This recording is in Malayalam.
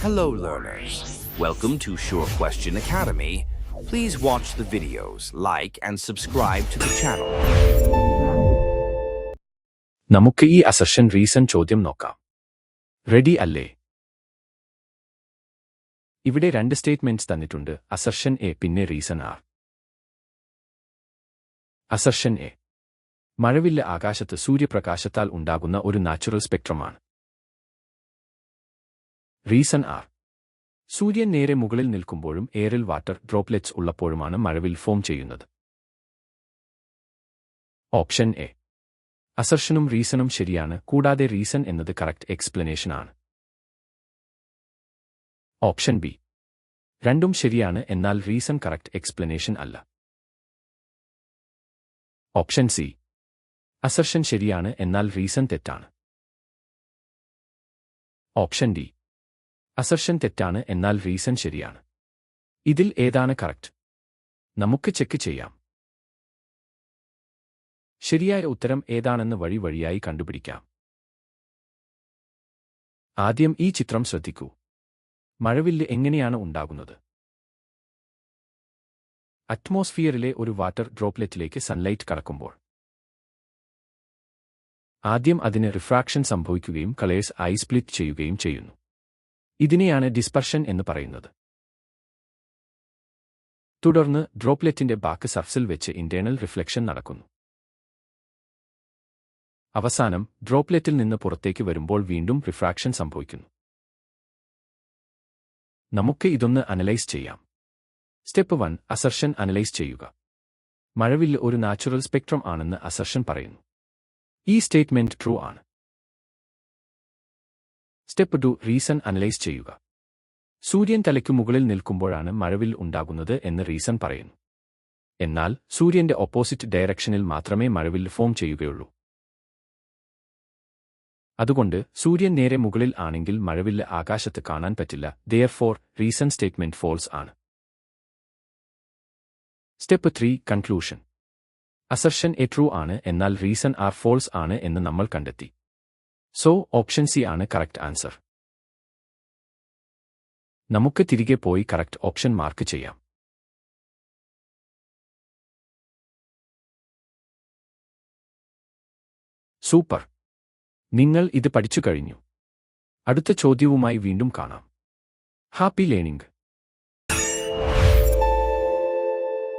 Hello learners, welcome to Sure Question Academy. Please watch the videos, like and subscribe to the channel. നമുക്ക് ഈ അസർഷൻ റീസൺ ചോദ്യം നോക്കാം. റെഡി അല്ലേ? ഇവിടെ രണ്ട് സ്റ്റേറ്റ്മെന്റ്സ് തന്നിട്ടുണ്ട്, അസർഷൻ എ പിന്നെ റീസൺ ആർ. അസർഷൻ എ: മഴവില്ല് ആകാശത്ത് സൂര്യപ്രകാശത്താൽ ഉണ്ടാകുന്ന ഒരു നാച്ചുറൽ സ്പെക്ട്രമാണ്. റീസൺ ആർ: സൂര്യൻ നേരെ മുകളിൽ നിൽക്കുമ്പോഴും എയറിൽ വാട്ടർ ഡ്രോപ്ലെറ്റ്സ് ഉള്ളപ്പോഴുമാണ് മഴവിൽ ഫോം ചെയ്യുന്നത്. ഓപ്ഷൻ എ: അസർഷനും റീസണും ശരിയാണ്, കൂടാതെ റീസൺ എന്നത് കറക്റ്റ് എക്സ്പ്ലനേഷൻ ആണ്. ഓപ്ഷൻ ബി: രണ്ടും ശരിയാണ്, എന്നാൽ റീസൺ കറക്റ്റ് എക്സ്പ്ലനേഷൻ അല്ല. ഓപ്ഷൻ സി: അസർഷൻ ശരിയാണ്, എന്നാൽ റീസൺ തെറ്റാണ്. ഓപ്ഷൻ ഡി: അസർഷൻ തെറ്റാണ്, എന്നാൽ റീസൺ ശരിയാണ്. ഇതിൽ ഏതാണ് കറക്റ്റ്? നമുക്ക് ചെക്ക് ചെയ്യാം. ശരിയായ ഉത്തരം ഏതാണെന്ന് വഴിയായി കണ്ടുപിടിക്കാം. ആദ്യം ഈ ചിത്രം ശ്രദ്ധിക്കൂ. മഴവില്ല് എങ്ങനെയാണ് ഉണ്ടാകുന്നത്? അറ്റ്മോസ്ഫിയറിലെ ഒരു വാട്ടർ ഡ്രോപ്ലെറ്റിലേക്ക് സൺലൈറ്റ് കടക്കുമ്പോൾ ആദ്യം അതിന് റിഫ്രാക്ഷൻ സംഭവിക്കുകയും കളേഴ്സ് ആയി സ്പ്ലിറ്റ് ചെയ്യുകയും ചെയ്യുന്നു. ഇതിനെയാണ് ഡിസ്പർഷൻ എന്ന് പറയുന്നത്. തുടർന്ന് ഡ്രോപ്ലെറ്റിന്റെ ബാക്ക് സർഫസിൽ വെച്ച് ഇന്റേണൽ റിഫ്ലക്ഷൻ നടക്കുന്നു. അവസാനം ഡ്രോപ്ലെറ്റിൽ നിന്ന് പുറത്തേക്ക് വരുമ്പോൾ വീണ്ടും റിഫ്രാക്ഷൻ സംഭവിക്കുന്നു. നമുക്ക് ഇതൊന്ന് അനലൈസ് ചെയ്യാം. സ്റ്റെപ്പ് 1: അസർഷൻ അനലൈസ് ചെയ്യുക. മഴവില്ല് ഒരു നാച്ചുറൽ സ്പെക്ട്രം ആണെന്ന് അസർഷൻ പറയുന്നു. ഈ സ്റ്റേറ്റ്മെന്റ് ട്രൂ ആണ്. സ്റ്റെപ്പ് 2: റീസൺ അനലൈസ് ചെയ്യുക. സൂര്യൻ തലയ്ക്കു മുകളിൽ നിൽക്കുമ്പോഴാണ് മഴവിൽ ഉണ്ടാകുന്നത് എന്ന് റീസൺ പറയുന്നു. എന്നാൽ സൂര്യന്റെ ഓപ്പോസിറ്റ് ഡയറക്ഷനിൽ മാത്രമേ മഴവിൽ ഫോം ചെയ്യുകയുള്ളൂ. അതുകൊണ്ട് സൂര്യൻ നേരെ മുകളിൽ ആണെങ്കിൽ മഴവില്ല് ആകാശത്ത് കാണാൻ പറ്റില്ല. therefore റീസൺ സ്റ്റേറ്റ്മെന്റ് ഫോൾസ് ആണ്. Step 3: conclusion. Assertion A true ആണ്, എന്നാൽ റീസൺ ആർ ഫോൾസ് ആണ് എന്ന് നമ്മൾ കണ്ടെത്തി. സോ ഓപ്ഷൻ സി ആണ് കറക്റ്റ് ആൻസർ. നമുക്ക് തിരികെ പോയി കറക്റ്റ് ഓപ്ഷൻ മാർക്ക് ചെയ്യാം. സൂപ്പർ! നിങ്ങൾ ഇത് പഠിച്ചു കഴിഞ്ഞു. അടുത്ത ചോദ്യവുമായി വീണ്ടും കാണാം. Happy learning!